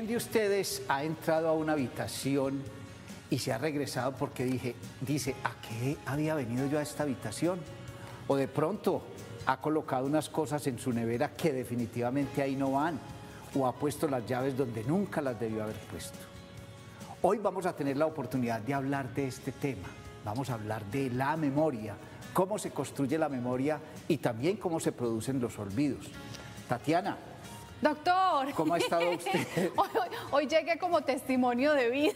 ¿Quién de ustedes ha entrado a una habitación y se ha regresado porque dice, ¿a qué había venido yo a esta habitación? O de pronto ha colocado unas cosas en su nevera que definitivamente ahí no van, o ha puesto las llaves donde nunca las debió haber puesto. Hoy vamos a tener la oportunidad de hablar de este tema. Vamos a hablar de la memoria, cómo se construye la memoria y también cómo se producen los olvidos. Tatiana. Doctor, ¿Cómo ha estado usted? Hoy llegué como testimonio de vida.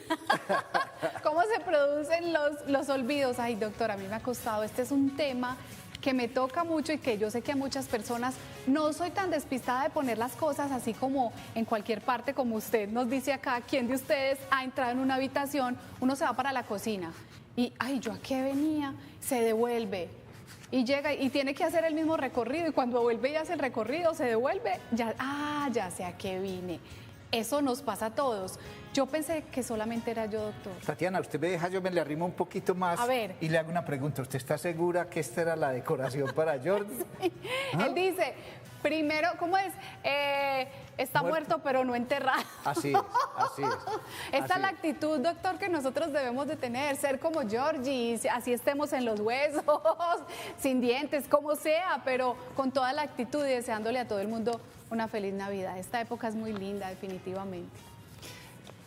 ¿Cómo se producen los olvidos? Ay, doctor, a mí me ha costado. Este es un tema que me toca mucho y que yo sé que a muchas personas no soy tan despistada de poner las cosas así como en cualquier parte, como usted nos dice acá. ¿Quién de ustedes ha entrado en una habitación? Uno se va para la cocina y, ay, ¿yo a qué venía? Se devuelve. Y llega y tiene que hacer el mismo recorrido y cuando vuelve y hace el recorrido, se devuelve, ya sé a qué vine. Eso nos pasa a todos. Yo pensé que solamente era yo, doctor. Tatiana, usted me deja, yo me le arrimo un poquito más. A ver. Y le hago una pregunta. ¿Usted está segura que esta era la decoración para Jordi? Sí. ¿Ah? Él dice, primero, ¿cómo es? Está muerto pero no enterrado. Así es, así es. Esta es la actitud, doctor, que nosotros debemos de tener, ser como Georgie, así estemos en los huesos, sin dientes, como sea, pero con toda la actitud y deseándole a todo el mundo una feliz Navidad. Esta época es muy linda, definitivamente.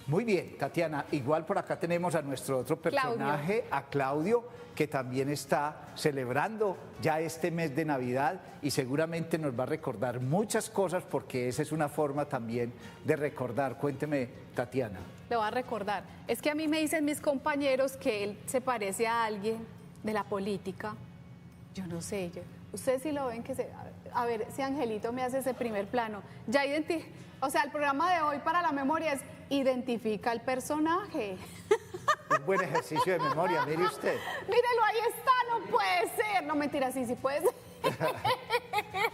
Muy bien, Tatiana. Igual por acá tenemos a nuestro otro personaje, a Claudio, que también está celebrando ya este mes de Navidad y seguramente nos va a recordar muchas cosas porque esa es una forma también de recordar. Cuénteme, Tatiana. Le voy a recordar. Es que a mí me dicen mis compañeros que él se parece a alguien de la política. Yo no sé, ustedes sí lo ven que se... A ver si Angelito me hace ese primer plano. Ya o sea, el programa de hoy para la memoria es identifica el personaje. Un buen ejercicio de memoria, mire usted. Mírelo, ahí está, no puede ser. No, mentira, sí puede ser.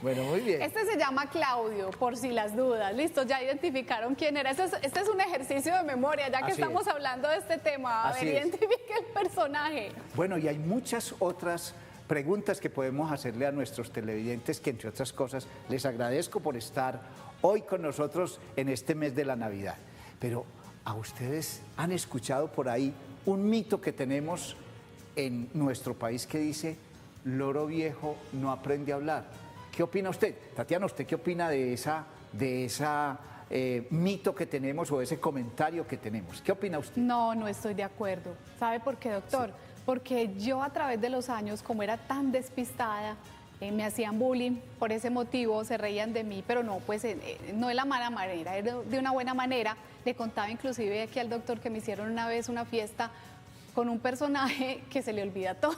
Bueno, muy bien. Este se llama Claudio, por si las dudas. Listo, ya identificaron quién era. Este es un ejercicio de memoria, ya que estamos hablando de este tema. A ver, identifique el personaje. Bueno, y hay muchas otras preguntas que podemos hacerle a nuestros televidentes, que entre otras cosas les agradezco por estar hoy con nosotros en este mes de la Navidad. Pero ¿a ustedes han escuchado por ahí un mito que tenemos en nuestro país que dice loro viejo no aprende a hablar? ¿Qué opina usted? Tatiana, ¿usted qué opina de esa mito que tenemos o ese comentario que tenemos? ¿Qué opina usted? No estoy de acuerdo. ¿Sabe por qué, doctor? Sí. Porque yo a través de los años, como era tan despistada, me hacían bullying, por ese motivo se reían de mí, pero no, pues no de la mala manera, era de una buena manera. Le contaba inclusive aquí al doctor que me hicieron una vez una fiesta con un personaje que se le olvida todo.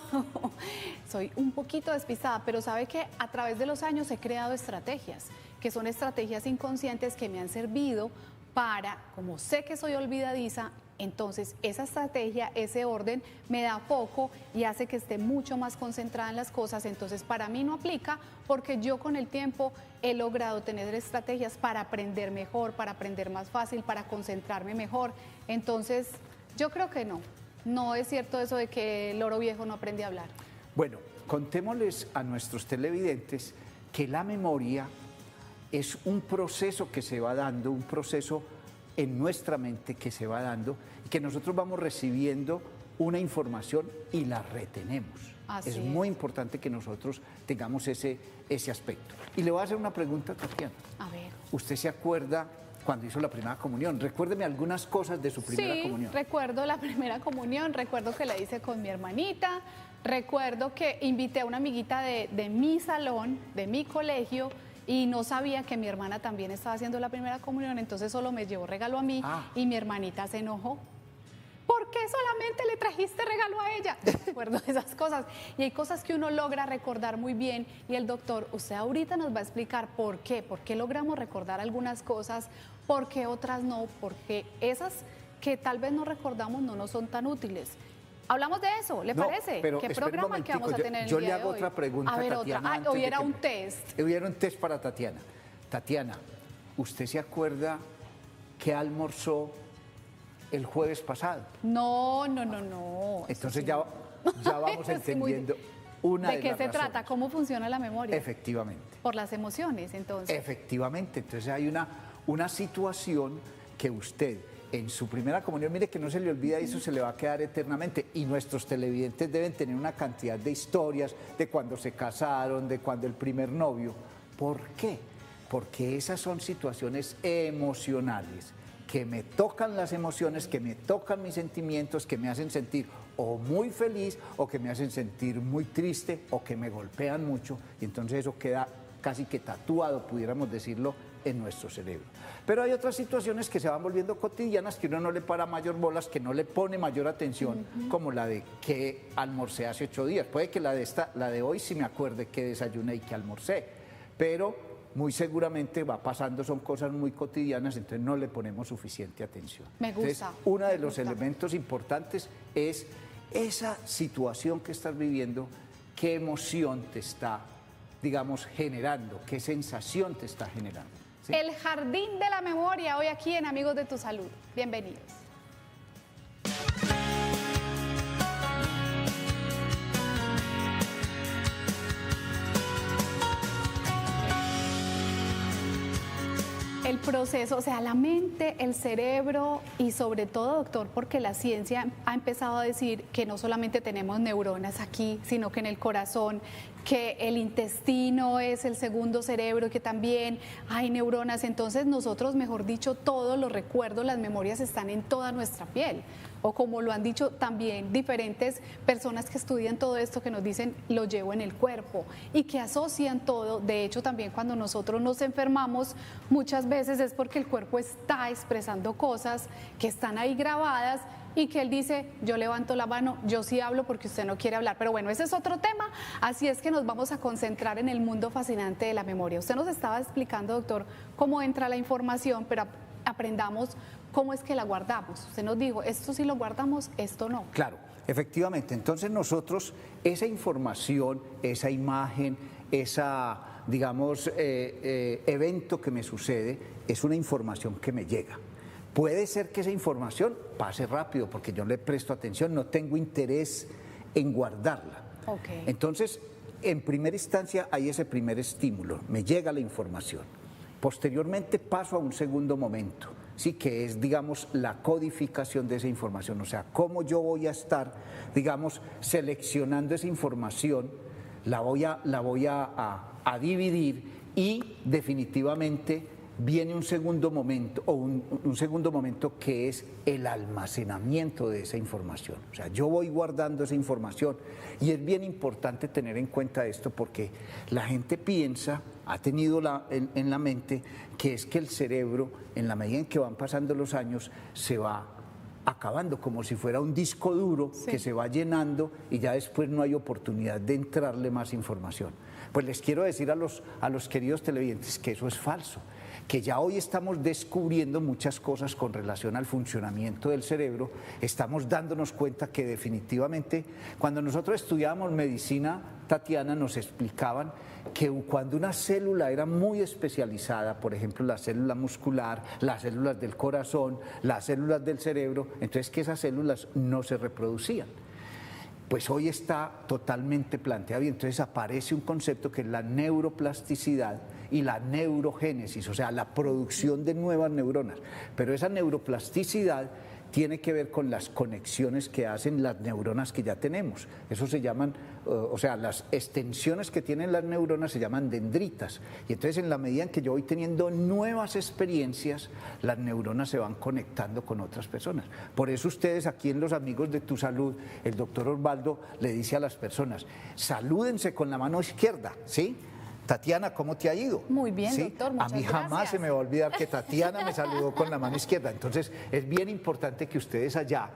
Soy un poquito despistada, pero sabe que a través de los años he creado estrategias, que son estrategias inconscientes que me han servido para, como sé que soy olvidadiza, entonces esa estrategia, ese orden me da foco y hace que esté mucho más concentrada en las cosas. Entonces para mí no aplica porque yo con el tiempo he logrado tener estrategias para aprender mejor, para aprender más fácil, para concentrarme mejor. Entonces yo creo que no es cierto eso de que el loro viejo no aprende a hablar. Bueno, contémosles a nuestros televidentes que la memoria es un proceso que se va dando, un proceso en nuestra mente que se va dando y que nosotros vamos recibiendo una información y la retenemos. Es muy importante que nosotros tengamos ese aspecto. Y le voy a hacer una pregunta a Tatiana. A ver. ¿Usted se acuerda cuando hizo la primera comunión? Recuérdeme algunas cosas de su primera comunión. Sí, recuerdo la primera comunión, recuerdo que la hice con mi hermanita, recuerdo que invité a una amiguita de mi salón, de mi colegio, y no sabía que mi hermana también estaba haciendo la primera comunión, entonces solo me llevó regalo a mí y mi hermanita se enojó. ¿Por qué solamente le trajiste regalo a ella? Recuerdo esas cosas. Y hay cosas que uno logra recordar muy bien y el doctor, usted ahorita nos va a explicar por qué logramos recordar algunas cosas, por qué otras no, porque esas que tal vez no recordamos no nos son tan útiles. Hablamos de eso, ¿le parece? Pero ¿Qué programa que vamos a tener el día de hoy? Yo le hago otra pregunta a Tatiana. Hoy era un test. Hoy era un test para Tatiana. Tatiana, ¿usted se acuerda que almorzó el jueves pasado? No. Entonces ya vamos entendiendo una de las razones. ¿De qué se trata? ¿Cómo funciona la memoria? Efectivamente. Por las emociones, entonces. Efectivamente. Entonces hay una situación que usted en su primera comunión, mire que no se le olvida, eso se le va a quedar eternamente. Y nuestros televidentes deben tener una cantidad de historias de cuando se casaron, de cuando el primer novio. ¿Por qué? Porque esas son situaciones emocionales que me tocan las emociones, que me tocan mis sentimientos, que me hacen sentir o muy feliz o que me hacen sentir muy triste o que me golpean mucho. Y entonces eso queda casi que tatuado, pudiéramos decirlo, en nuestro cerebro. Pero hay otras situaciones que se van volviendo cotidianas, que uno no le para mayor bolas, que no le pone mayor atención, como la de que almorcé hace 8 días. Puede que la de hoy sí me acuerde que desayuné y que almorcé, pero muy seguramente va pasando, son cosas muy cotidianas, entonces no le ponemos suficiente atención. Me gusta. Entonces, uno de los elementos importantes es esa situación que estás viviendo, qué emoción te está, digamos, generando, qué sensación te está generando. ¿Sí? El jardín de la memoria, hoy aquí en Amigos de tu Salud. Bienvenidos. El proceso, o sea, la mente, el cerebro y sobre todo, doctor, porque la ciencia ha empezado a decir que no solamente tenemos neuronas aquí, sino que en el corazón, que el intestino es el segundo cerebro, que también hay neuronas. Entonces nosotros, mejor dicho, todos los recuerdos, las memorias están en toda nuestra piel. O como lo han dicho también diferentes personas que estudian todo esto, que nos dicen, lo llevo en el cuerpo y que asocian todo. De hecho, también cuando nosotros nos enfermamos, muchas veces es porque el cuerpo está expresando cosas que están ahí grabadas y que él dice, yo levanto la mano, yo sí hablo porque usted no quiere hablar. Pero bueno, ese es otro tema, así es que nos vamos a concentrar en el mundo fascinante de la memoria. Usted nos estaba explicando, doctor, cómo entra la información, pero aprendamos cómo es que la guardamos. Usted nos dijo, esto sí lo guardamos, esto no. Claro, efectivamente. Entonces nosotros, esa información, esa imagen, esa, digamos, evento que me sucede, es una información que me llega. Puede ser que esa información pase rápido porque yo le presto atención, no tengo interés en guardarla. Okay. Entonces, en primera instancia hay ese primer estímulo, me llega la información. Posteriormente paso a un segundo momento, sí, que es, digamos, la codificación de esa información, o sea, cómo yo voy a estar, digamos, seleccionando esa información, la voy a dividir y definitivamente viene un segundo momento, o un segundo momento que es el almacenamiento de esa información. O sea, yo voy guardando esa información y es bien importante tener en cuenta esto porque la gente piensa, ha tenido en la mente, que es que el cerebro, en la medida en que van pasando los años, se va acabando, como si fuera un disco duro, sí, que se va llenando y ya después no hay oportunidad de entrarle más información. Pues les quiero decir a los queridos televidentes que eso es falso, que ya hoy estamos descubriendo muchas cosas con relación al funcionamiento del cerebro, estamos dándonos cuenta que definitivamente cuando nosotros estudiábamos medicina, Tatiana, nos explicaban que cuando una célula era muy especializada, por ejemplo la célula muscular, las células del corazón, las células del cerebro, entonces que esas células no se reproducían. Pues hoy está totalmente planteado y entonces aparece un concepto que es la neuroplasticidad y la neurogénesis, o sea, la producción de nuevas neuronas. Pero esa neuroplasticidad tiene que ver con las conexiones que hacen las neuronas que ya tenemos. Eso se llaman, o sea, las extensiones que tienen las neuronas se llaman dendritas. Y entonces en la medida en que yo voy teniendo nuevas experiencias, las neuronas se van conectando con otras personas. Por eso ustedes aquí en Los Amigos de tu Salud, el doctor Osvaldo le dice a las personas, salúdense con la mano izquierda, ¿sí? Tatiana, ¿cómo te ha ido? Muy bien, ¿sí? doctor, muchas A mí jamás gracias. se me va a olvidar que Tatiana me saludó con la mano izquierda. Entonces, es bien importante que ustedes allá,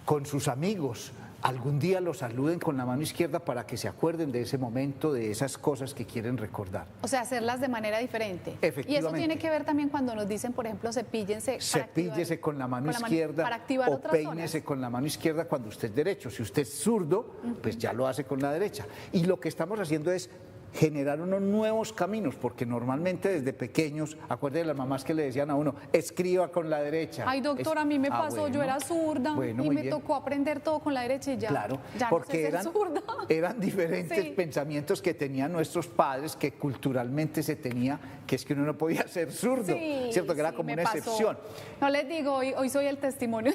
con sus amigos, algún día los saluden con la mano izquierda para que se acuerden de ese momento, de esas cosas que quieren recordar. O sea, hacerlas de manera diferente. Efectivamente. Y eso tiene que ver también cuando nos dicen, por ejemplo, cepíllense. Cepíllese con la mano izquierda para activar o otras peínese zonas. con la mano izquierda cuando usted es derecho. Si usted es zurdo, pues ya lo hace con la derecha. Y lo que estamos haciendo es generar unos nuevos caminos, porque normalmente desde pequeños, acuérdense de las mamás que le decían a uno, escriba con la derecha. Ay, doctor, a mí me pasó, bueno, yo era zurda bueno, y muy me bien. tocó aprender todo con la derecha y ya, Claro, ya porque no sé ser zurda. eran diferentes Sí. pensamientos que tenían nuestros padres, que culturalmente se tenía, que es que uno no podía ser zurdo, Sí, ¿cierto? Que era sí, como me una pasó. excepción. No les digo, hoy soy el testimonio.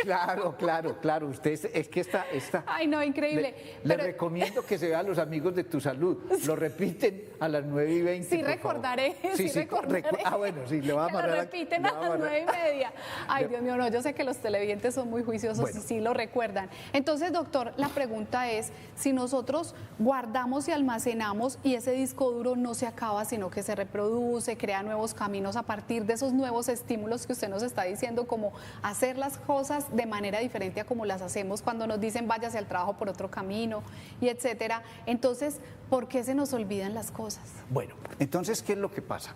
Claro, usted es que esta Ay, no, increíble. le Pero recomiendo que se vea a los amigos de Tu Salud, lo repiten a las 9:20. sí por favor. recordaré, sí recordaré. Bueno, sí, le va a Que lo amarrar. repiten le a va las amarrar. 9:30. Ay, Dios mío, no, yo sé que los televidentes son muy juiciosos Bueno. y sí lo recuerdan. Entonces, doctor, la pregunta es, si nosotros guardamos y almacenamos y ese disco duro no se acaba, sino que se reproduce, crea nuevos caminos a partir de esos nuevos estímulos que usted nos está diciendo, como hacer las cosas de manera diferente a como las hacemos cuando nos dicen váyase al trabajo por otro camino y etcétera. Entonces, ¿por qué se nos olvidan las cosas? Bueno, entonces, ¿qué es lo que pasa?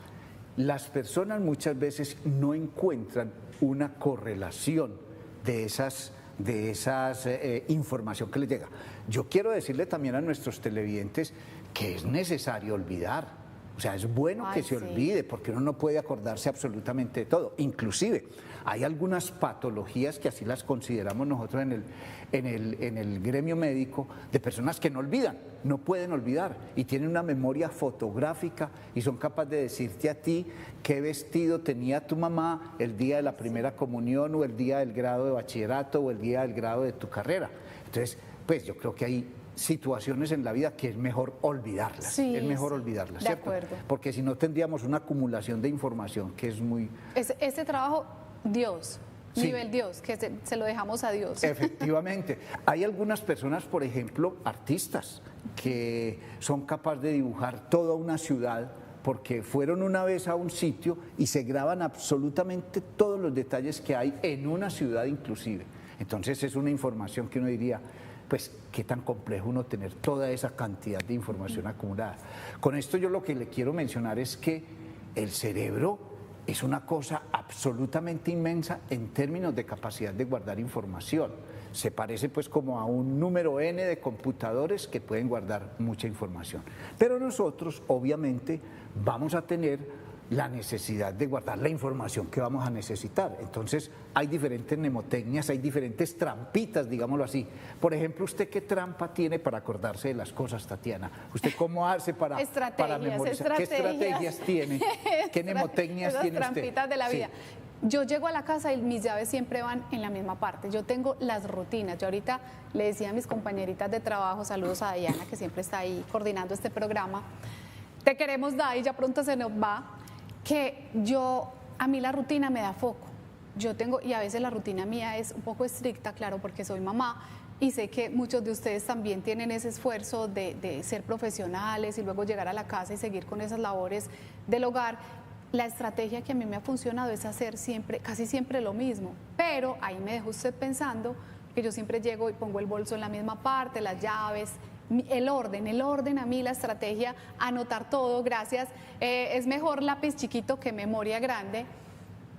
Las personas muchas veces no encuentran una correlación de esas información que les llega. Yo quiero decirle también a nuestros televidentes que es necesario olvidar. O sea, es bueno que se olvide, porque uno no puede acordarse absolutamente de todo. Inclusive, hay algunas patologías que así las consideramos nosotros en el gremio médico, de personas que no olvidan, no pueden olvidar, y tienen una memoria fotográfica y son capaces de decirte a ti qué vestido tenía tu mamá el día de la primera comunión, o el día del grado de bachillerato, o el día del grado de tu carrera. Entonces, pues yo creo que hay situaciones en la vida que es mejor olvidarlas, Sí, es mejor sí, olvidarlas, de ¿cierto? acuerdo. Porque si no tendríamos una acumulación de información que es muy... Este trabajo, Dios, Sí. nivel Dios, que se lo dejamos a Dios. Efectivamente. Hay algunas personas, por ejemplo, artistas, que son capaces de dibujar toda una ciudad porque fueron una vez a un sitio y se graban absolutamente todos los detalles que hay en una ciudad inclusive. Entonces es una información que uno diría, pues qué tan complejo uno tener toda esa cantidad de información acumulada. Con esto yo lo que le quiero mencionar es que el cerebro es una cosa absolutamente inmensa en términos de capacidad de guardar información. Se parece pues como a un número n de computadores que pueden guardar mucha información. Pero nosotros obviamente vamos a tener la necesidad de guardar la información que vamos a necesitar. Entonces hay diferentes mnemotecnias, hay diferentes trampitas, digámoslo así. Por ejemplo, ¿usted qué trampa tiene para acordarse de las cosas, Tatiana? ¿Usted cómo hace para memorizar? ¿Qué estrategias tiene? ¿Qué mnemotecnias tiene usted? Trampitas de la vida. Sí. Yo llego a la casa y mis llaves siempre van en la misma parte. Yo tengo las rutinas. Yo ahorita le decía a mis compañeritas de trabajo, saludos a Diana, que siempre está ahí coordinando este programa. Te queremos, Dai, ya pronto se nos va. Que a mí la rutina me da foco. Yo tengo, y a veces la rutina mía es un poco estricta, claro, porque soy mamá, y sé que muchos de ustedes también tienen ese esfuerzo de ser profesionales y luego llegar a la casa y seguir con esas labores del hogar. La estrategia que a mí me ha funcionado es hacer casi siempre lo mismo, pero ahí me deja usted pensando que yo siempre llego y pongo el bolso en la misma parte, las llaves, el orden a mí, la estrategia, anotar todo, gracias. Es mejor lápiz chiquito que memoria grande.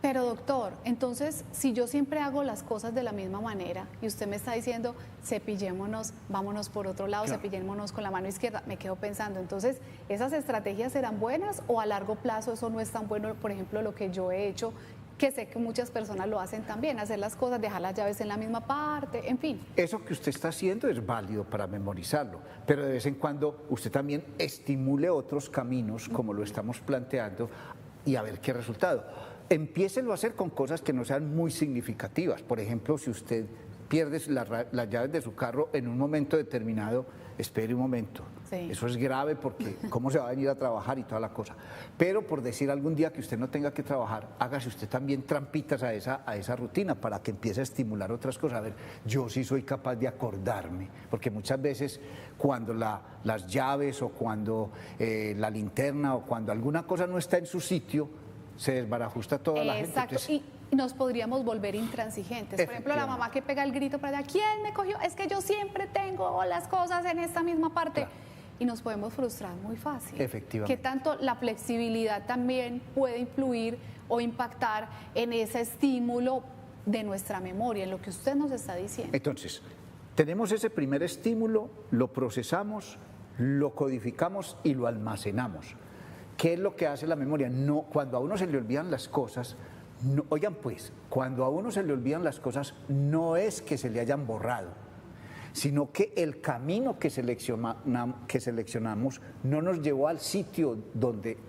Pero doctor, entonces, si yo siempre hago las cosas de la misma manera y usted me está diciendo, cepillémonos, vámonos por otro lado, claro, cepillémonos con la mano izquierda, me quedo pensando, entonces, ¿esas estrategias serán buenas o a largo plazo eso no es tan bueno? Por ejemplo, lo que yo he hecho, que sé que muchas personas lo hacen también, hacer las cosas, dejar las llaves en la misma parte, en fin. Eso que usted está haciendo es válido para memorizarlo, pero de vez en cuando usted también estimule otros caminos, como lo estamos planteando, y a ver qué resultado. Empiécelo a hacer con cosas que no sean muy significativas. Por ejemplo, si usted pierde las llaves de su carro en un momento determinado, espere un momento. Sí. Eso es grave porque cómo se va a venir a trabajar y toda la cosa. Pero por decir algún día que usted no tenga que trabajar, hágase usted también trampitas a esa rutina para que empiece a estimular otras cosas. A ver, yo sí soy capaz de acordarme, porque muchas veces cuando las llaves o cuando la linterna o cuando alguna cosa no está en su sitio, se desbarajusta toda la gente. Exacto, y nos podríamos volver intransigentes. Por ejemplo, la mamá que pega el grito para allá, ¿quién me cogió? Es que yo siempre tengo las cosas en esta misma parte. Claro. Y nos podemos frustrar muy fácil. Efectivamente. ¿Qué tanto la flexibilidad también puede influir o impactar en ese estímulo de nuestra memoria, en lo que usted nos está diciendo? Entonces, tenemos ese primer estímulo, lo procesamos, lo codificamos y lo almacenamos. ¿Qué es lo que hace la memoria? No, cuando a uno se le olvidan las cosas, no, oigan pues, cuando a uno se le olvidan las cosas, no es que se le hayan borrado, sino que el camino que seleccionamos no nos llevó al sitio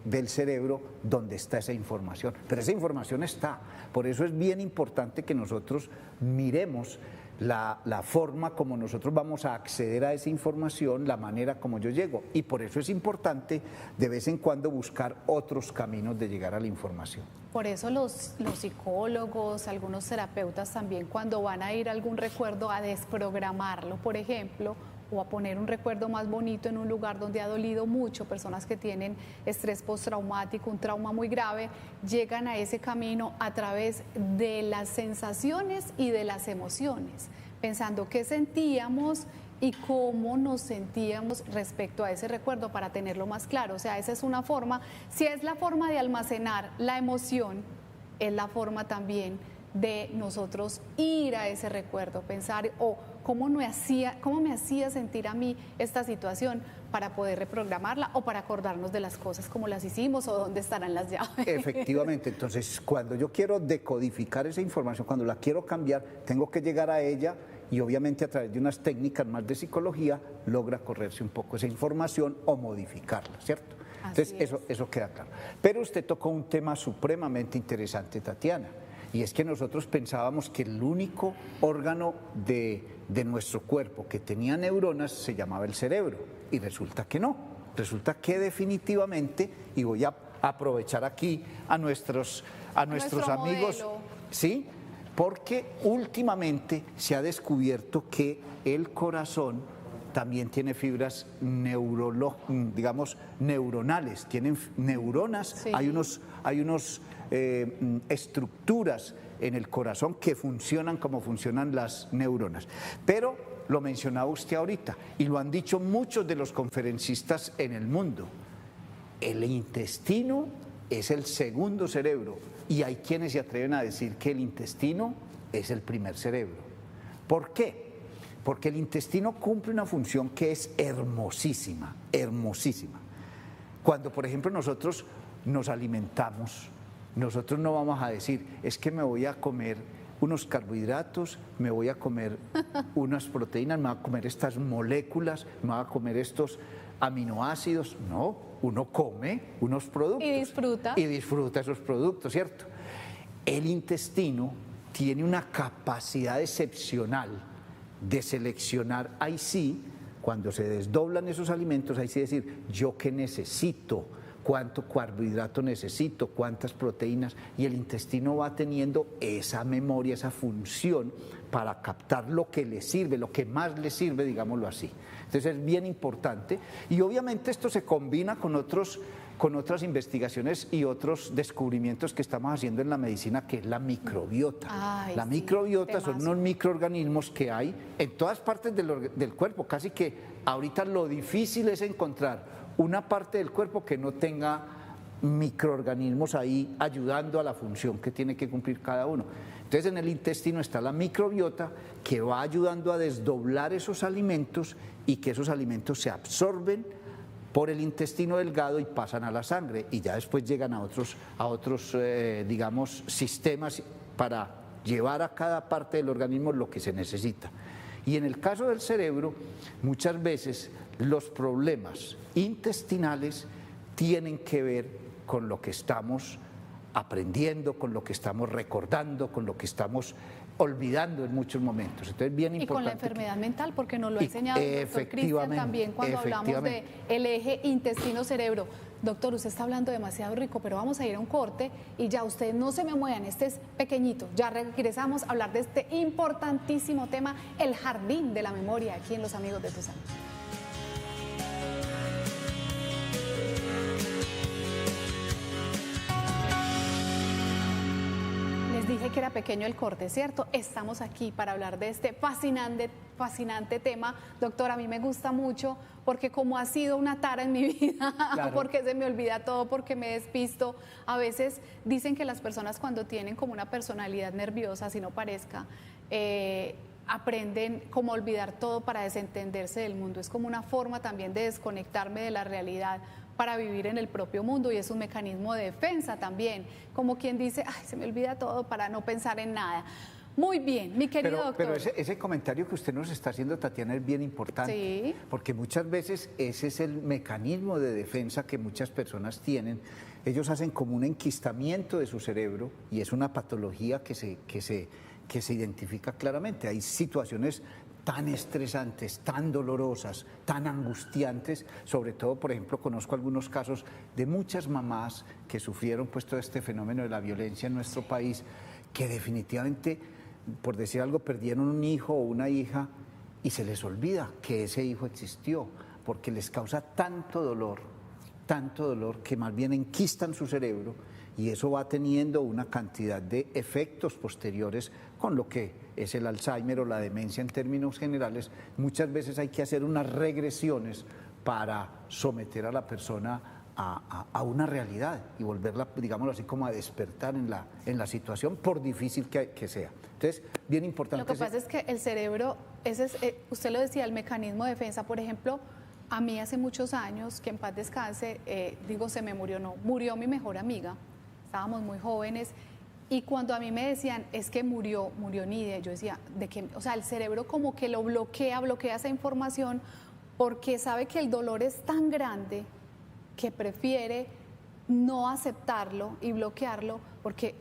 del cerebro donde está esa información. Pero esa información está. Por eso es bien importante que nosotros miremos la forma como nosotros vamos a acceder a esa información, la manera como yo llego. Y por eso es importante de vez en cuando buscar otros caminos de llegar a la información. Por eso los psicólogos, algunos terapeutas también, cuando van a ir a algún recuerdo a desprogramarlo, por ejemplo, o a poner un recuerdo más bonito en un lugar donde ha dolido mucho, personas que tienen estrés postraumático, un trauma muy grave, llegan a ese camino a través de las sensaciones y de las emociones, pensando qué sentíamos y cómo nos sentíamos respecto a ese recuerdo para tenerlo más claro. O sea, esa es una forma, si es la forma de almacenar la emoción, es la forma también de nosotros ir a ese recuerdo, pensar, cómo me hacía sentir a mí esta situación para poder reprogramarla o para acordarnos de las cosas como las hicimos o dónde estarán las llaves. Efectivamente, entonces cuando yo quiero decodificar esa información, cuando la quiero cambiar, tengo que llegar a ella y obviamente a través de unas técnicas más de psicología logra correrse un poco esa información o modificarla, ¿cierto? Entonces eso queda claro. Pero usted tocó un tema supremamente interesante, Tatiana, y es que nosotros pensábamos que el único órgano de nuestro cuerpo que tenía neuronas se llamaba el cerebro, y resulta que no, resulta que definitivamente, y voy a aprovechar aquí a nuestros amigos, modelo. ¿sí? Porque últimamente se ha descubierto que el corazón también tiene fibras neuronales, tienen neuronas, sí. Hay unos estructuras en el corazón que funcionan como funcionan las neuronas. Pero lo mencionaba usted ahorita y lo han dicho muchos de los conferencistas en el mundo. El intestino es el segundo cerebro y hay quienes se atreven a decir que el intestino es el primer cerebro. ¿Por qué? Porque el intestino cumple una función que es hermosísima, hermosísima. Cuando, por ejemplo, nosotros nos alimentamos, nosotros no vamos a decir, es que me voy a comer unos carbohidratos, me voy a comer unas proteínas, me voy a comer estas moléculas, me voy a comer estos aminoácidos. No, uno come unos productos. Y disfruta esos productos, ¿cierto? El intestino tiene una capacidad excepcional de seleccionar, ahí sí, cuando se desdoblan esos alimentos, ahí sí decir, yo qué necesito, cuánto carbohidrato necesito, cuántas proteínas, y el intestino va teniendo esa memoria, esa función para captar lo que le sirve, lo que más le sirve, digámoslo así. Entonces es bien importante y obviamente esto se combina con otras investigaciones y otros descubrimientos que estamos haciendo en la medicina, que es la microbiota. La microbiota son unos microorganismos que hay en todas partes del cuerpo, casi que ahorita lo difícil es encontrar una parte del cuerpo que no tenga microorganismos ahí ayudando a la función que tiene que cumplir cada uno. Entonces en el intestino está la microbiota que va ayudando a desdoblar esos alimentos y que esos alimentos se absorben por el intestino delgado y pasan a la sangre y ya después llegan a otros digamos, sistemas para llevar a cada parte del organismo lo que se necesita. Y en el caso del cerebro, muchas veces los problemas intestinales tienen que ver con lo que estamos aprendiendo, con lo que estamos recordando, con lo que estamos olvidando en muchos momentos. Entonces, bien importante. Y con la enfermedad mental, porque nos lo ha enseñado el doctor Cristian también cuando hablamos del eje intestino-cerebro. Doctor, usted está hablando demasiado rico, pero vamos a ir a un corte y ya ustedes no se me muevan, este es pequeñito. Ya regresamos a hablar de este importantísimo tema, el jardín de la memoria, aquí en Los Amigos de Tus Años. Dije que era pequeño el corte, ¿cierto? Estamos aquí para hablar de este fascinante tema. Doctor, a mí me gusta mucho porque como ha sido una tara en mi vida, claro. Porque se me olvida todo, porque me despisto. A veces dicen que las personas cuando tienen como una personalidad nerviosa, si no parezca, aprenden cómo olvidar todo para desentenderse del mundo. Es como una forma también de desconectarme de la realidad para vivir en el propio mundo y es un mecanismo de defensa también, como quien dice, ay, se me olvida todo para no pensar en nada. Muy bien, mi querido doctor. Pero ese comentario que usted nos está haciendo, Tatiana, es bien importante, sí, porque muchas veces ese es el mecanismo de defensa que muchas personas tienen. Ellos hacen como un enquistamiento de su cerebro y es una patología que se identifica claramente. Hay situaciones tan estresantes, tan dolorosas, tan angustiantes, sobre todo, por ejemplo, conozco algunos casos de muchas mamás que sufrieron pues todo este fenómeno de la violencia en nuestro país, que definitivamente, por decir algo, perdieron un hijo o una hija y se les olvida que ese hijo existió, porque les causa tanto dolor que más bien enquistan su cerebro y eso va teniendo una cantidad de efectos posteriores con lo que es el Alzheimer o la demencia en términos generales. Muchas veces hay que hacer unas regresiones para someter a la persona a una realidad y volverla, digámoslo así, como a despertar en la situación, por difícil que sea. Entonces, bien importante. Lo que pasa es que el cerebro, usted lo decía, el mecanismo de defensa, por ejemplo, a mí hace muchos años, que en paz descanse, se me murió, no, murió mi mejor amiga, estábamos muy jóvenes, y cuando a mí me decían, es que murió Nidia, yo decía, o sea, el cerebro como que lo bloquea esa información, porque sabe que el dolor es tan grande que prefiere no aceptarlo y bloquearlo, porque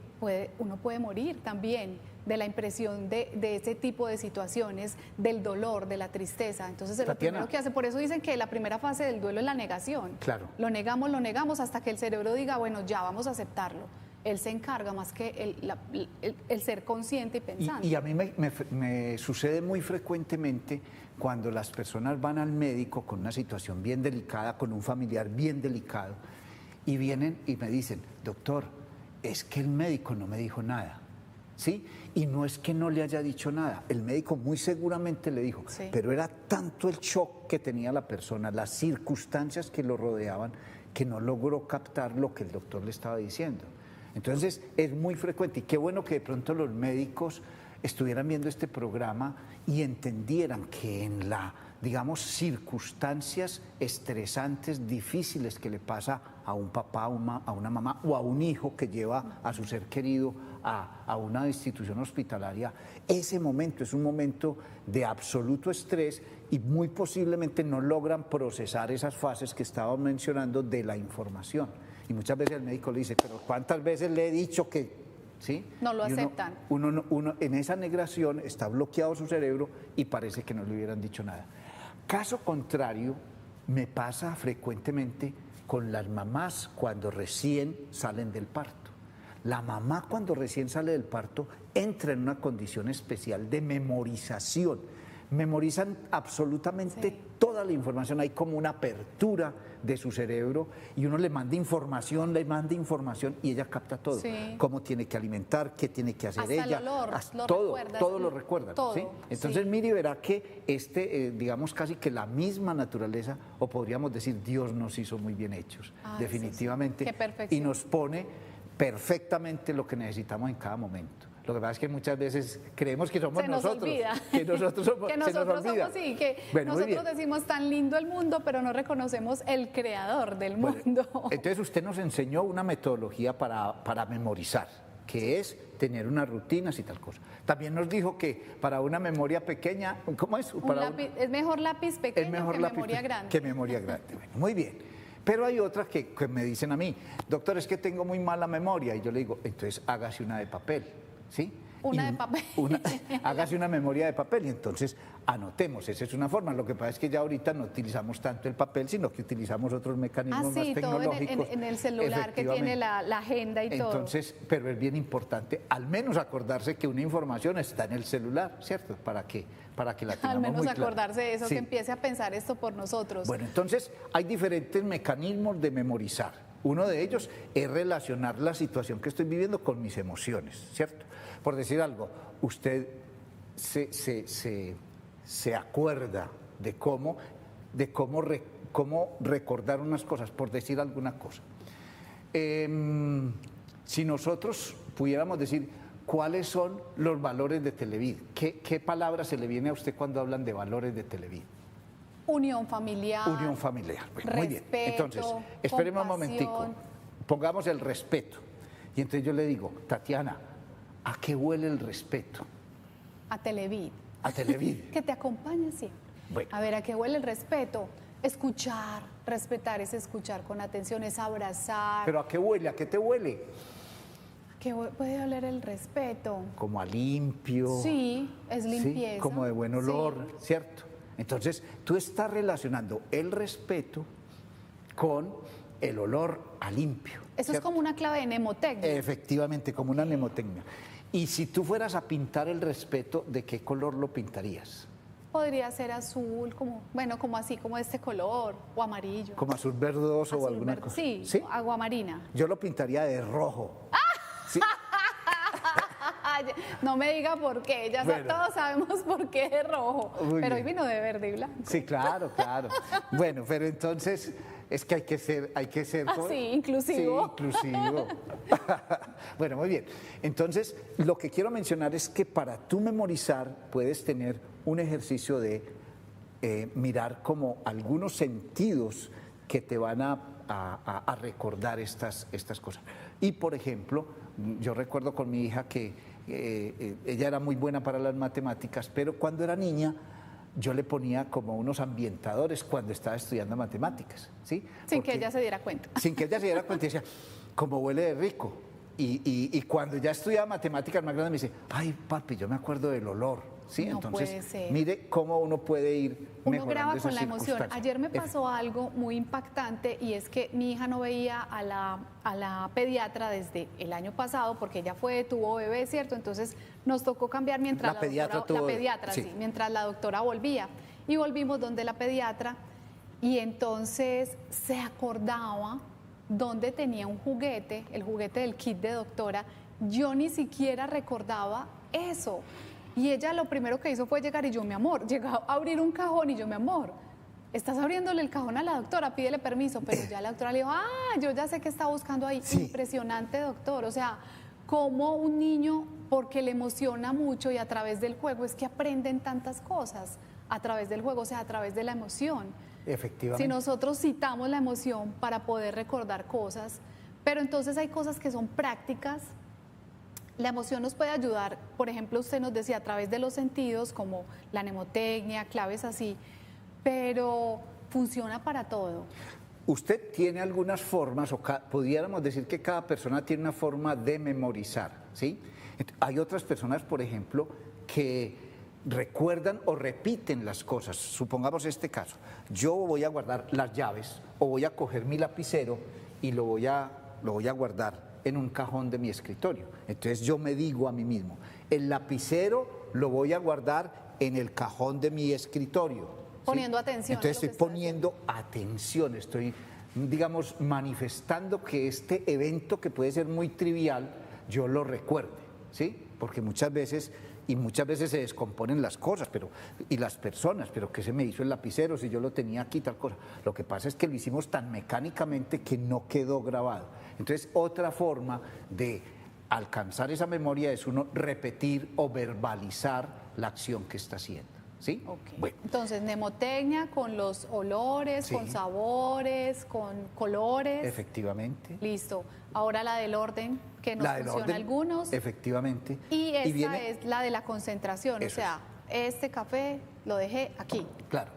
uno puede morir también de la impresión de ese tipo de situaciones, del dolor, de la tristeza. Entonces, lo primero que hace, por eso dicen que la primera fase del duelo es la negación. Claro. Lo negamos hasta que el cerebro diga, bueno, ya vamos a aceptarlo. Él se encarga más que el ser consciente y pensante. Y a mí me sucede muy frecuentemente cuando las personas van al médico con una situación bien delicada, con un familiar bien delicado, y vienen y me dicen, doctor, es que el médico no me dijo nada. ¿Sí? Y no es que no le haya dicho nada, el médico muy seguramente le dijo, sí, pero era tanto el shock que tenía la persona, las circunstancias que lo rodeaban, que no logró captar lo que el doctor le estaba diciendo. Entonces es muy frecuente y qué bueno que de pronto los médicos estuvieran viendo este programa y entendieran que en digamos, circunstancias estresantes, difíciles que le pasa a un papá, a una mamá o a un hijo que lleva a su ser querido a una institución hospitalaria, ese momento es un momento de absoluto estrés y muy posiblemente no logran procesar esas fases que estaba mencionando de la información. Y muchas veces el médico le dice, pero ¿cuántas veces le he dicho que...? ¿Sí? No lo aceptan. Uno en esa negación está bloqueado su cerebro y parece que no le hubieran dicho nada. Caso contrario, me pasa frecuentemente con las mamás cuando recién salen del parto. La mamá cuando recién sale del parto entra en una condición especial de memorización. Memorizan absolutamente toda la información, hay como una apertura de su cerebro y uno le manda información y ella capta todo. Sí. Cómo tiene que alimentar, qué tiene que hacer hasta ella. El olor, todo lo recuerdan. Todo, ¿sí? Entonces Miri verá que digamos casi que la misma naturaleza, o podríamos decir Dios nos hizo muy bien hechos, definitivamente. Qué perfección. Y nos pone perfectamente lo que necesitamos en cada momento. Lo que pasa es que muchas veces creemos que somos nosotros. Olvida. Que nosotros somos, que nosotros somos, sí, que bueno, nosotros decimos tan lindo el mundo, pero no reconocemos el creador del mundo. Entonces usted nos enseñó una metodología para memorizar, que es tener unas rutinas y tal cosa. También nos dijo que para una memoria pequeña, ¿cómo es? Es mejor lápiz pequeño que memoria grande. Que memoria grande. Bueno, muy bien. Pero hay otras que me dicen a mí, doctor, es que tengo muy mala memoria. Y yo le digo, entonces hágase una de papel. ¿Sí? Una de papel. Hágase una memoria de papel y entonces anotemos. Esa es una forma. Lo que pasa es que ya ahorita no utilizamos tanto el papel, sino que utilizamos otros mecanismos más tecnológicos. Todo en el celular que tiene la agenda y todo. Entonces, pero es bien importante al menos acordarse que una información está en el celular, ¿cierto? Para que la tengamos al menos muy acordarse de eso, que empiece a pensar esto por nosotros. Bueno, entonces hay diferentes mecanismos de memorizar. Uno de ellos es relacionar la situación que estoy viviendo con mis emociones, ¿cierto? Por decir algo, usted se acuerda de cómo recordar unas cosas, por decir alguna cosa. Si nosotros pudiéramos decir, ¿cuáles son los valores de Televid? ¿Qué palabra se le viene a usted cuando hablan de valores de Televid? Unión familiar. Unión familiar. Bueno, respeto, muy bien. Entonces, esperemos un momentico. Pongamos el respeto. Y entonces yo le digo, Tatiana, ¿a qué huele el respeto? A Televid. A Televid. Que te acompañe siempre. Bueno. A ver, ¿a qué huele el respeto? Escuchar, respetar es escuchar con atención, es abrazar. ¿Pero a qué huele? ¿A qué te huele? ¿Qué puede oler el respeto? Como a limpio. Sí, es limpieza. Sí, como de buen olor, Sí. ¿cierto? Entonces, tú estás relacionando el respeto con el olor a limpio. Eso ¿cierto? es como una clave de mnemotecnia. Efectivamente, como una mnemotecnia. Y si tú fueras a pintar el respeto, ¿de qué color lo pintarías? Podría ser azul, como, bueno, como así, como de este color, o amarillo. ¿Como azul verdoso o Azul alguna verde, cosa? sí, aguamarina. Yo lo pintaría de rojo. Sí. No me diga por qué, ya Bueno. todos sabemos por qué es rojo, Muy pero hoy bien. vino de verde y blanco. Sí, claro, claro. Bueno, pero entonces es que hay que ser ¿cómo? Sí, inclusivo. Sí, inclusivo. Bueno, muy bien. Entonces, lo que quiero mencionar es que para tú memorizar puedes tener un ejercicio de mirar como algunos sentidos que te van a recordar estas cosas. Y, por ejemplo, yo recuerdo con mi hija que ella era muy buena para las matemáticas, pero cuando era niña yo le ponía como unos ambientadores cuando estaba estudiando matemáticas, ¿sí? Sin Porque- que ella se diera cuenta. Sin que ella se diera cuenta, y decía, como huele de rico. Y cuando ya estudiaba matemáticas más grande me dice, ay papi, yo me acuerdo del olor. ¿Sí? No Entonces, puede ser. mire cómo uno puede ir Uno mejorando graba esas con la emoción. circunstancias. Ayer me pasó algo muy impactante y es que mi hija no veía a la pediatra desde el año pasado porque ella tuvo bebé, ¿cierto? Entonces nos tocó cambiar mientras La pediatra tuvo bebé, sí. sí, mientras la doctora volvía. Y volvimos donde la pediatra y entonces se acordaba dónde tenía un juguete, el juguete del kit de doctora. Yo ni siquiera recordaba eso. Y ella lo primero que hizo fue llegar y yo, mi amor, llegó a abrir un cajón y yo, mi amor, estás abriéndole el cajón a la doctora, pídele permiso, pero ya la doctora le dijo, yo ya sé qué está buscando ahí. Sí. Impresionante, doctor. O sea, como un niño, porque le emociona mucho y a través del juego es que aprenden tantas cosas, a través del juego, o sea, a través de la emoción. Efectivamente. Si nosotros citamos la emoción para poder recordar cosas, pero entonces hay cosas que son prácticas. La emoción nos puede ayudar, por ejemplo, usted nos decía a través de los sentidos, como la mnemotecnia, claves así, pero funciona para todo. Usted tiene algunas formas, o pudiéramos decir que cada persona tiene una forma de memorizar, ¿sí? Hay otras personas, por ejemplo, que recuerdan o repiten las cosas. Supongamos este caso, yo voy a guardar las llaves o voy a coger mi lapicero y lo voy a guardar en un cajón de mi escritorio. Entonces yo me digo a mí mismo, el lapicero lo voy a guardar en el cajón de mi escritorio. ¿sí? Poniendo atención a Entonces lo que estoy está poniendo atención, estoy, digamos, manifestando que este evento que puede ser muy trivial, yo lo recuerde, ¿sí? Porque muchas veces se descomponen las cosas y las personas, pero ¿qué se me hizo el lapicero si yo lo tenía aquí, tal cosa? Lo que pasa es que lo hicimos tan mecánicamente que no quedó grabado. Entonces, otra forma de alcanzar esa memoria es uno repetir o verbalizar la acción que está haciendo, ¿sí? Okay. Bueno, Entonces, mnemotecnia con los olores, Sí. con sabores, con colores. efectivamente. Listo. Ahora la del orden, que nos La del funciona orden, a algunos. efectivamente. Y esta viene- es la de la concentración, o Eso sea, este café lo dejé aquí. Claro.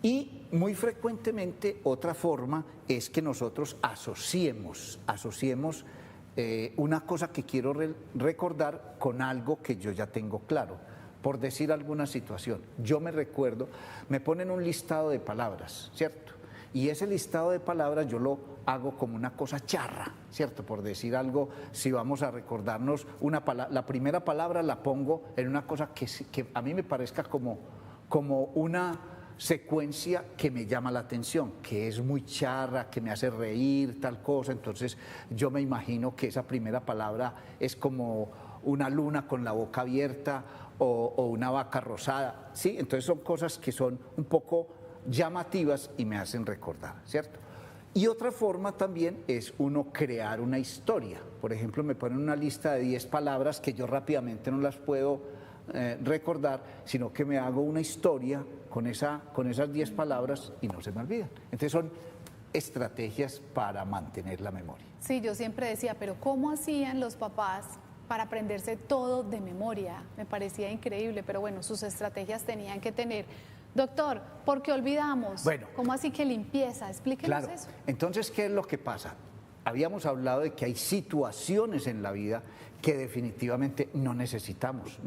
Y muy frecuentemente otra forma es que nosotros asociemos una cosa que quiero recordar con algo que yo ya tengo claro. Por decir alguna situación, yo me recuerdo, me ponen un listado de palabras, ¿cierto? Y ese listado de palabras yo lo hago como una cosa charra, ¿cierto? Por decir algo, si vamos a recordarnos la primera palabra la pongo en una cosa que a mí me parezca como una secuencia que me llama la atención, que es muy charra, que me hace reír, tal cosa. Entonces yo me imagino que esa primera palabra es como una luna con la boca abierta o una vaca rosada, ¿sí? Entonces son cosas que son un poco llamativas y me hacen recordar, ¿cierto? Y otra forma también es uno crear una historia. Por ejemplo, me ponen una lista de 10 palabras que yo rápidamente no las puedo recordar, sino que me hago una historia con esas 10 palabras y no se me olvidan. Entonces son estrategias para mantener la memoria. Sí, yo siempre decía, pero ¿cómo hacían los papás para aprenderse todo de memoria? Me parecía increíble, pero bueno, sus estrategias tenían que tener. Doctor, ¿por qué olvidamos? Bueno, ¿cómo así que limpieza? Explíquenos claro. eso. Entonces, ¿qué es lo que pasa? Habíamos hablado de que hay situaciones en la vida que definitivamente no necesitamos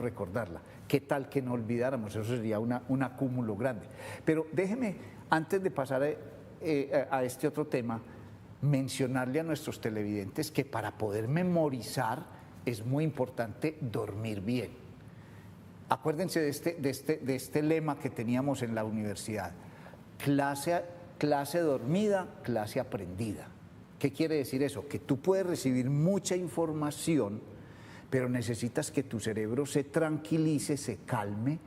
recordarla. ¿Qué tal que no olvidáramos? Eso sería un acúmulo grande. Pero déjeme, antes de pasar a este otro tema, mencionarle a nuestros televidentes que para poder memorizar es muy importante dormir bien. Acuérdense de este lema que teníamos en la universidad: clase dormida, clase aprendida. ¿Qué quiere decir eso? Que tú puedes recibir mucha información, pero necesitas que tu cerebro se tranquilice, se calme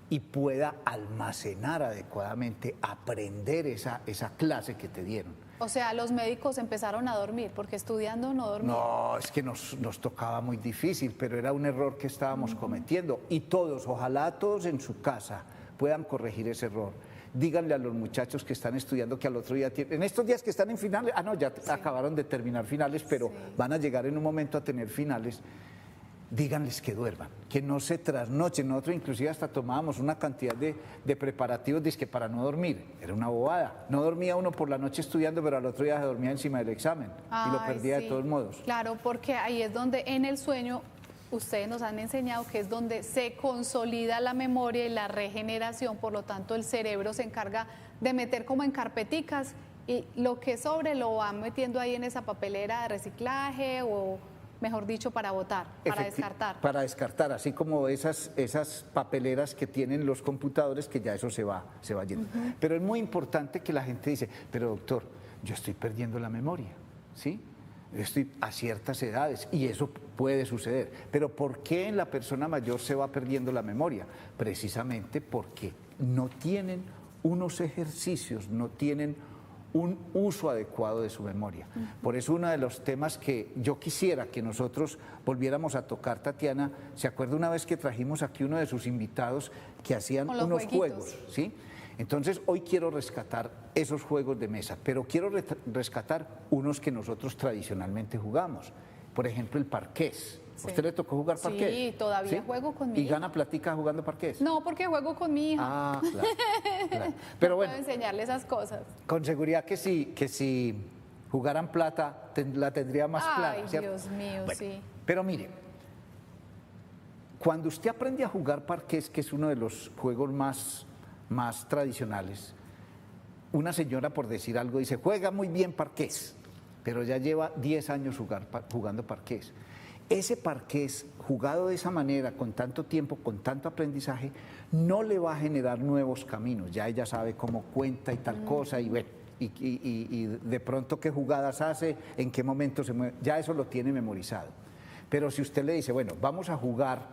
y pueda almacenar adecuadamente, aprender esa clase que te dieron. O sea, los médicos empezaron a dormir, porque estudiando no dormían. No, es que nos tocaba muy difícil, pero era un error que estábamos cometiendo. Y todos, ojalá todos en su casa puedan corregir ese error. Díganle a los muchachos que están estudiando que al otro día, en estos días que están en finales, ya acabaron de terminar finales, pero van a llegar en un momento a tener finales. Díganles que duerman, que no se trasnochen. Nosotros inclusive hasta tomábamos una cantidad de preparativos dizque para no dormir. Era una bobada. No dormía uno por la noche estudiando, pero al otro día se dormía encima del examen y lo perdía de todos modos. Claro, porque ahí es donde en el sueño ustedes nos han enseñado que es donde se consolida la memoria y la regeneración, por lo tanto el cerebro se encarga de meter como en carpeticas y lo que sobre lo van metiendo ahí en esa papelera de reciclaje o, mejor dicho, para botar, para descartar. Para descartar, así como esas papeleras que tienen los computadores, que ya eso se va yendo. Pero es muy importante que la gente dice, pero doctor, yo estoy perdiendo la memoria, ¿sí? Estoy a ciertas edades y eso puede suceder. Pero ¿por qué en la persona mayor se va perdiendo la memoria? Precisamente porque no tienen unos ejercicios, no tienen un uso adecuado de su memoria. Por eso uno de los temas que yo quisiera que nosotros volviéramos a tocar, Tatiana, ¿se acuerda una vez que trajimos aquí uno de sus invitados que hacían unos juegos? ¿Sí? Entonces hoy quiero rescatar esos juegos de mesa, pero quiero rescatar unos que nosotros tradicionalmente jugamos. Por ejemplo, el parqués. Sí. ¿Usted le tocó jugar parqués? Sí, todavía juego con mi hija. ¿Y gana platica jugando parqués? No, porque juego con mi hija. Ah, claro. Pero no bueno, puedo enseñarle esas cosas. con seguridad que si jugaran plata, la tendría más clara. Ay, ¿cierto? Dios mío, Bueno, sí. pero mire, cuando usted aprende a jugar parqués, que es uno de los juegos más tradicionales, una señora, por decir algo, dice, juega muy bien parqués, pero ya lleva 10 años jugando parqués. Ese parqués, jugado de esa manera, con tanto tiempo, con tanto aprendizaje, no le va a generar nuevos caminos. Ya ella sabe cómo cuenta y tal cosa, y bueno, y de pronto qué jugadas hace, en qué momento se mueve, ya eso lo tiene memorizado. Pero si usted le dice, bueno, vamos a jugar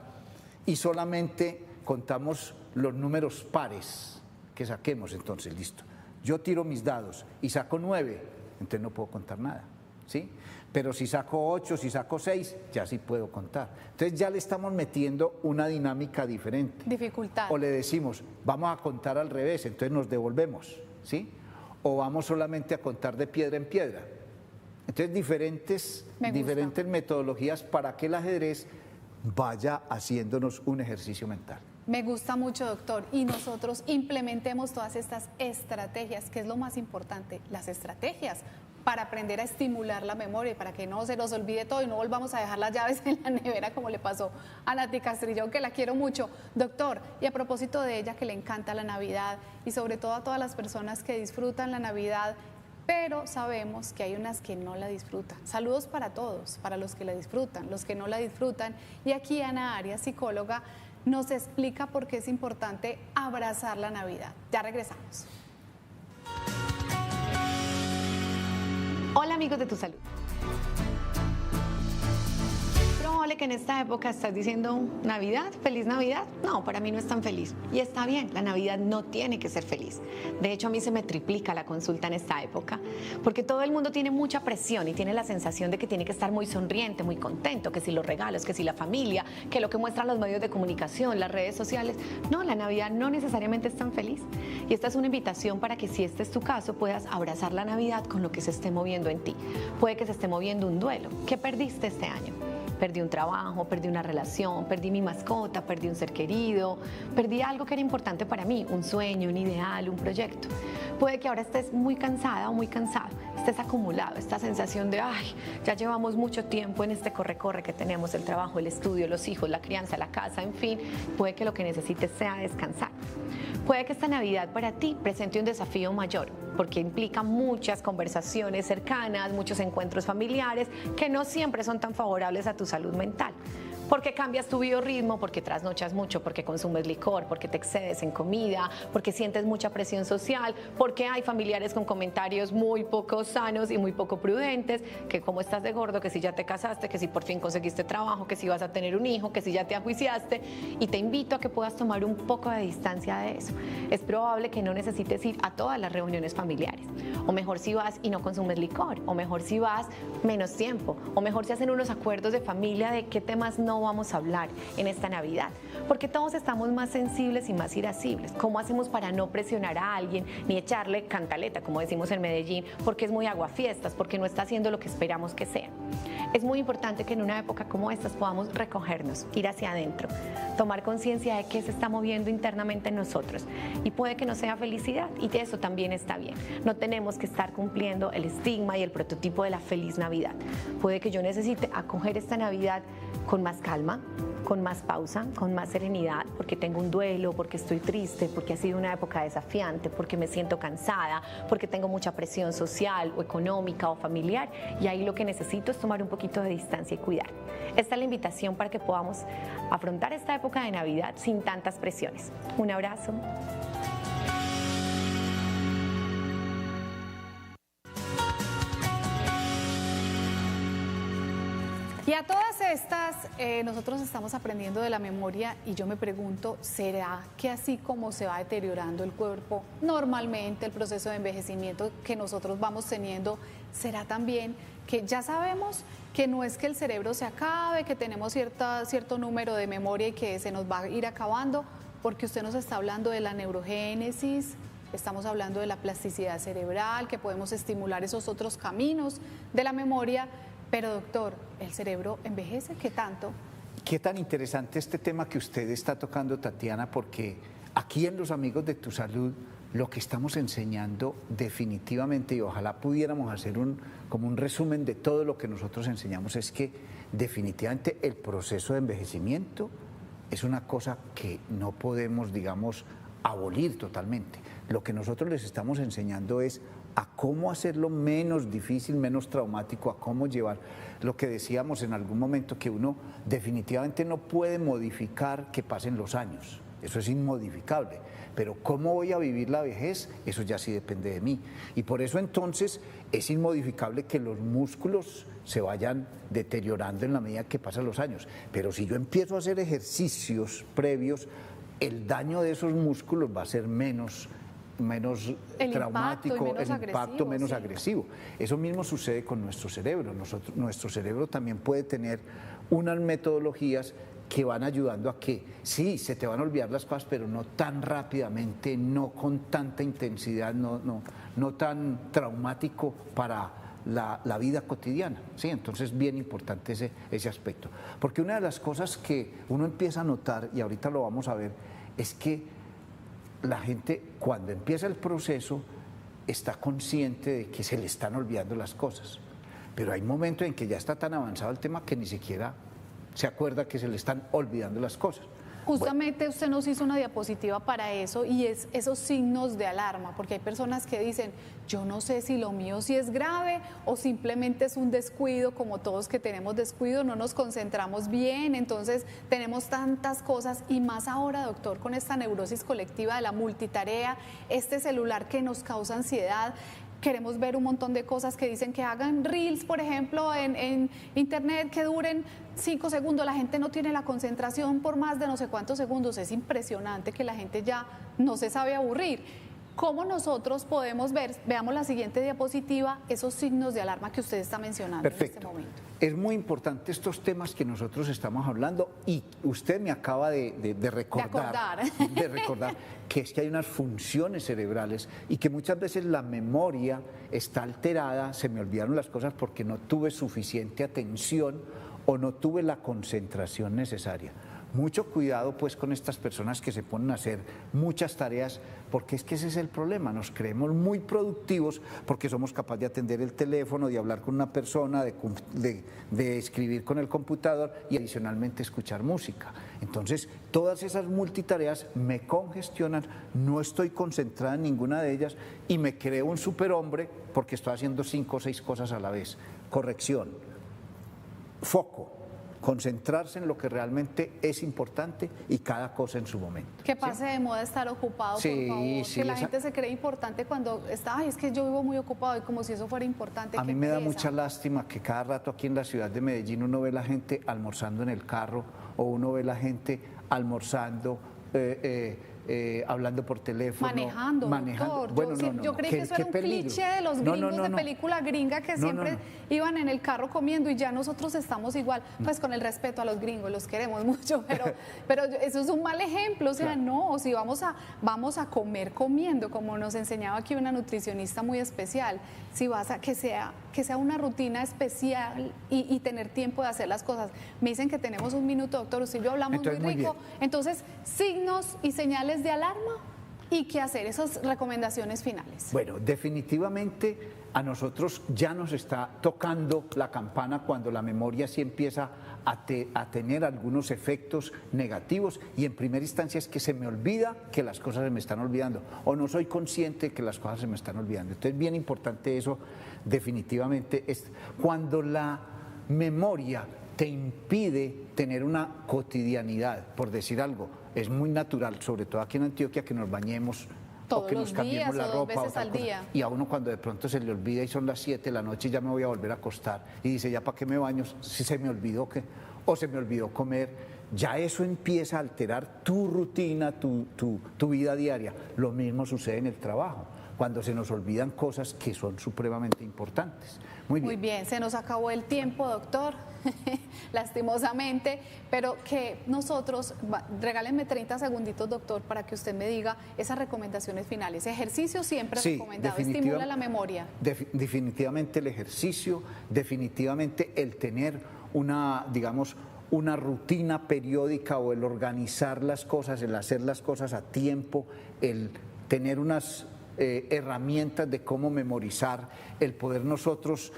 y solamente contamos los números pares que saquemos, entonces listo. Yo tiro mis dados y saco 9, entonces no puedo contar nada, ¿sí? Pero si saco 8, si saco 6, ya sí puedo contar. Entonces ya le estamos metiendo una dinámica diferente. Dificultad. O le decimos, vamos a contar al revés, entonces nos devolvemos, ¿sí? O vamos solamente a contar de piedra en piedra. Entonces diferentes metodologías para que el ajedrez vaya haciéndonos un ejercicio mental. Me gusta mucho, doctor, y nosotros implementemos todas estas estrategias, que es lo más importante, las estrategias para aprender a estimular la memoria y para que no se nos olvide todo y no volvamos a dejar las llaves en la nevera como le pasó a Nati Castrillón, que la quiero mucho. Doctor, y a propósito de ella, que le encanta la Navidad y sobre todo a todas las personas que disfrutan la Navidad, pero sabemos que hay unas que no la disfrutan. Saludos para todos, para los que la disfrutan, los que no la disfrutan. Y aquí Ana Arias, psicóloga, nos explica por qué es importante abrazar la Navidad. Ya regresamos. Hola amigos de Tu Salud. probable que en esta época estás diciendo Navidad, feliz Navidad. No, para mí no es tan feliz. Y está bien, la Navidad no tiene que ser feliz. De hecho, a mí se me triplica la consulta en esta época, porque todo el mundo tiene mucha presión y tiene la sensación de que tiene que estar muy sonriente, muy contento, que si los regalos, que si la familia, que lo que muestran los medios de comunicación, las redes sociales. No, la Navidad no necesariamente es tan feliz. Y esta es una invitación para que, si este es tu caso, puedas abrazar la Navidad con lo que se esté moviendo en ti. Puede que se esté moviendo un duelo. ¿Qué perdiste este año? Perdí un trabajo, perdí una relación, perdí mi mascota, perdí un ser querido, perdí algo que era importante para mí, un sueño, un ideal, un proyecto. Puede que ahora estés muy cansada o muy cansado, estés acumulado, esta sensación de, ay, ya llevamos mucho tiempo en este corre-corre que tenemos, el trabajo, el estudio, los hijos, la crianza, la casa, en fin, puede que lo que necesites sea descansar. Puede que esta Navidad para ti presente un desafío mayor, porque implica muchas conversaciones cercanas, muchos encuentros familiares que no siempre son tan favorables a tu salud mental. Porque cambias tu biorritmo, porque trasnochas mucho, porque consumes licor, porque te excedes en comida, porque sientes mucha presión social, porque hay familiares con comentarios muy poco sanos y muy poco prudentes, que cómo estás de gordo, que si ya te casaste, que si por fin conseguiste trabajo, que si vas a tener un hijo, que si ya te ajuiciaste. Y te invito a que puedas tomar un poco de distancia de eso. Es probable que no necesites ir a todas las reuniones familiares. O mejor si vas y no consumes licor, o mejor si vas menos tiempo, o mejor si hacen unos acuerdos de familia de qué temas no vamos a hablar en esta Navidad, porque todos estamos más sensibles y más irascibles. ¿Cómo hacemos para no presionar a alguien ni echarle cantaleta, como decimos en Medellín, porque es muy aguafiestas, porque no está haciendo lo que esperamos que sea? Es muy importante que en una época como esta podamos recogernos, ir hacia adentro, tomar conciencia de qué se está moviendo internamente en nosotros, y puede que no sea felicidad, y de eso también está bien. No tenemos que estar cumpliendo el estigma y el prototipo de la feliz Navidad. Puede que yo necesite acoger esta Navidad con más calma, con más pausa, con más serenidad, porque tengo un duelo, porque estoy triste, porque ha sido una época desafiante, porque me siento cansada, porque tengo mucha presión social o económica o familiar, y ahí lo que necesito es tomar un poquito de distancia y cuidar. Esta es la invitación para que podamos afrontar esta época de Navidad sin tantas presiones. Un abrazo. Y a todas estas, nosotros estamos aprendiendo de la memoria, y yo me pregunto, ¿será que así como se va deteriorando el cuerpo normalmente, el proceso de envejecimiento que nosotros vamos teniendo, será también que ya sabemos que no es que el cerebro se acabe, que tenemos cierto número de memoria y que se nos va a ir acabando? Porque usted nos está hablando de la neurogénesis, estamos hablando de la plasticidad cerebral, que podemos estimular esos otros caminos de la memoria. Pero doctor, ¿el cerebro envejece? ¿Qué tanto? Qué tan interesante este tema que usted está tocando, Tatiana, porque aquí en Los Amigos de tu Salud lo que estamos enseñando definitivamente, y ojalá pudiéramos hacer como un resumen de todo lo que nosotros enseñamos, es que definitivamente el proceso de envejecimiento es una cosa que no podemos, digamos, abolir totalmente. Lo que nosotros les estamos enseñando es a cómo hacerlo menos difícil, menos traumático, a cómo llevar lo que decíamos en algún momento, que uno definitivamente no puede modificar que pasen los años, eso es inmodificable, pero cómo voy a vivir la vejez, eso ya sí depende de mí, y por eso entonces es inmodificable que los músculos se vayan deteriorando en la medida que pasan los años, pero si yo empiezo a hacer ejercicios previos, el daño de esos músculos va a ser menos traumático, el impacto menos agresivo. Eso mismo sucede con nuestro cerebro. Nuestro cerebro también puede tener unas metodologías que van ayudando a que sí, se te van a olvidar las cosas, pero no tan rápidamente, no con tanta intensidad, no tan traumático para la vida cotidiana, ¿sí? Entonces, bien importante ese aspecto. Porque una de las cosas que uno empieza a notar, y ahorita lo vamos a ver, es que la gente, cuando empieza el proceso, está consciente de que se le están olvidando las cosas. Pero hay momentos en que ya está tan avanzado el tema que ni siquiera se acuerda que se le están olvidando las cosas. Justamente usted nos hizo una diapositiva para eso, y es esos signos de alarma, porque hay personas que dicen, yo no sé si lo mío sí es grave o simplemente es un descuido, como todos que tenemos descuido, no nos concentramos bien, entonces tenemos tantas cosas, y más ahora, doctor, con esta neurosis colectiva de la multitarea, este celular que nos causa ansiedad. queremos ver un montón de cosas que dicen que hagan reels, por ejemplo, en internet que duren 5 segundos, la gente no tiene la concentración por más de no sé cuántos segundos, es impresionante que la gente ya no se sabe aburrir. ¿Cómo nosotros podemos ver, veamos la siguiente diapositiva, esos signos de alarma que usted está mencionando? Perfecto. En este momento? Es muy importante estos temas que nosotros estamos hablando y usted me acaba de recordar que es que hay unas funciones cerebrales y que muchas veces la memoria está alterada, se me olvidaron las cosas porque no tuve suficiente atención o no tuve la concentración necesaria. Mucho cuidado pues con estas personas que se ponen a hacer muchas tareas, porque es que ese es el problema, nos creemos muy productivos porque somos capaces de atender el teléfono, de hablar con una persona, de escribir con el computador y adicionalmente escuchar música. Entonces, todas esas multitareas me congestionan, no estoy concentrada en ninguna de ellas y me creo un superhombre porque estoy haciendo 5 o 6 cosas a la vez. Corrección, foco. Concentrarse en lo que realmente es importante y cada cosa en su momento. Que pase de moda estar ocupado, por favor. Que la gente se cree importante cuando está, ay, es que yo vivo muy ocupado y como si eso fuera importante. A mí me da mucha lástima que cada rato aquí en la ciudad de Medellín uno ve la gente almorzando en el carro o uno ve la gente almorzando hablando por teléfono, manejando. Doctor. Bueno, yo creí que eso era un cliché de los gringos de película gringa que siempre iban en el carro comiendo y ya nosotros estamos igual, pues con el respeto a los gringos, los queremos mucho, pero eso es un mal ejemplo, o sea, no, si vamos a comer comiendo, como nos enseñaba aquí una nutricionista muy especial, si vas a que sea una rutina especial y tener tiempo de hacer las cosas. Me dicen que tenemos un minuto, doctor, usted y yo hablamos muy rico, entonces signos y señales de alarma y qué hacer, esas recomendaciones finales. Bueno, definitivamente a nosotros ya nos está tocando la campana cuando la memoria sí empieza a tener algunos efectos negativos y en primera instancia es que se me olvida que las cosas se me están olvidando o no soy consciente que las cosas se me están olvidando. Entonces, bien importante eso, definitivamente, es cuando la memoria te impide tener una cotidianidad, por decir algo. Es muy natural, sobre todo aquí en Antioquia, que nos bañemos todos o que nos cambiemos la ropa. Veces al día. Y a uno cuando de pronto se le olvida y son las 7 de la noche y ya me voy a volver a acostar y dice, ¿ya para qué me baño? Si se me olvidó o se me olvidó comer, ya eso empieza a alterar tu rutina, tu vida diaria. Lo mismo sucede en el trabajo, cuando se nos olvidan cosas que son supremamente importantes. Muy bien, se nos acabó el tiempo, doctor, lastimosamente, pero que nosotros, regálenme 30 segunditos, doctor, para que usted me diga esas recomendaciones finales. Ejercicio siempre recomendado, estimula la memoria. Definitivamente el ejercicio, definitivamente el tener una rutina periódica o el organizar las cosas, el hacer las cosas a tiempo, el tener unas herramientas de cómo memorizar, el poder nosotros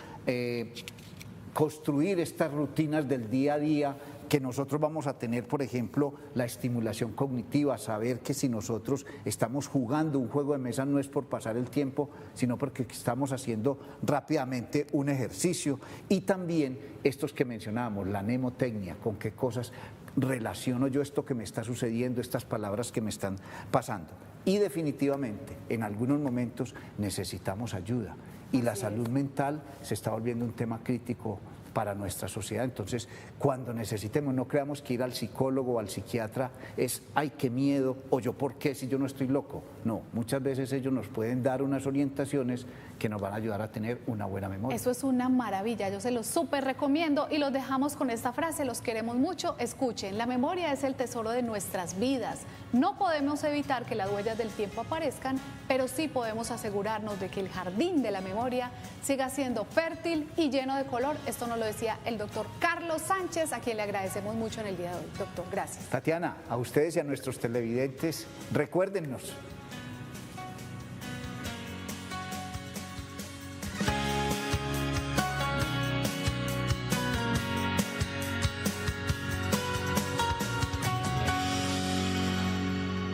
construir estas rutinas del día a día que nosotros vamos a tener, por ejemplo, la estimulación cognitiva, saber que si nosotros estamos jugando un juego de mesa no es por pasar el tiempo, sino porque estamos haciendo rápidamente un ejercicio y también estos que mencionábamos, la mnemotecnia, con qué cosas relaciono yo esto que me está sucediendo, estas palabras que me están pasando. Y definitivamente, en algunos momentos necesitamos ayuda y la salud mental se está volviendo un tema crítico para nuestra sociedad. Entonces, cuando necesitemos, no creamos que ir al psicólogo o al psiquiatra es, ay, qué miedo, o yo, ¿por qué si yo no estoy loco? No, muchas veces ellos nos pueden dar unas orientaciones que nos van a ayudar a tener una buena memoria. Eso es una maravilla, yo se los súper recomiendo y los dejamos con esta frase, los queremos mucho, escuchen, la memoria es el tesoro de nuestras vidas. No podemos evitar que las huellas del tiempo aparezcan, pero sí podemos asegurarnos de que el jardín de la memoria siga siendo fértil y lleno de color. Esto nos lo decía el doctor Carlos Sánchez, a quien le agradecemos mucho en el día de hoy. Doctor, gracias. Tatiana, a ustedes y a nuestros televidentes, recuérdennos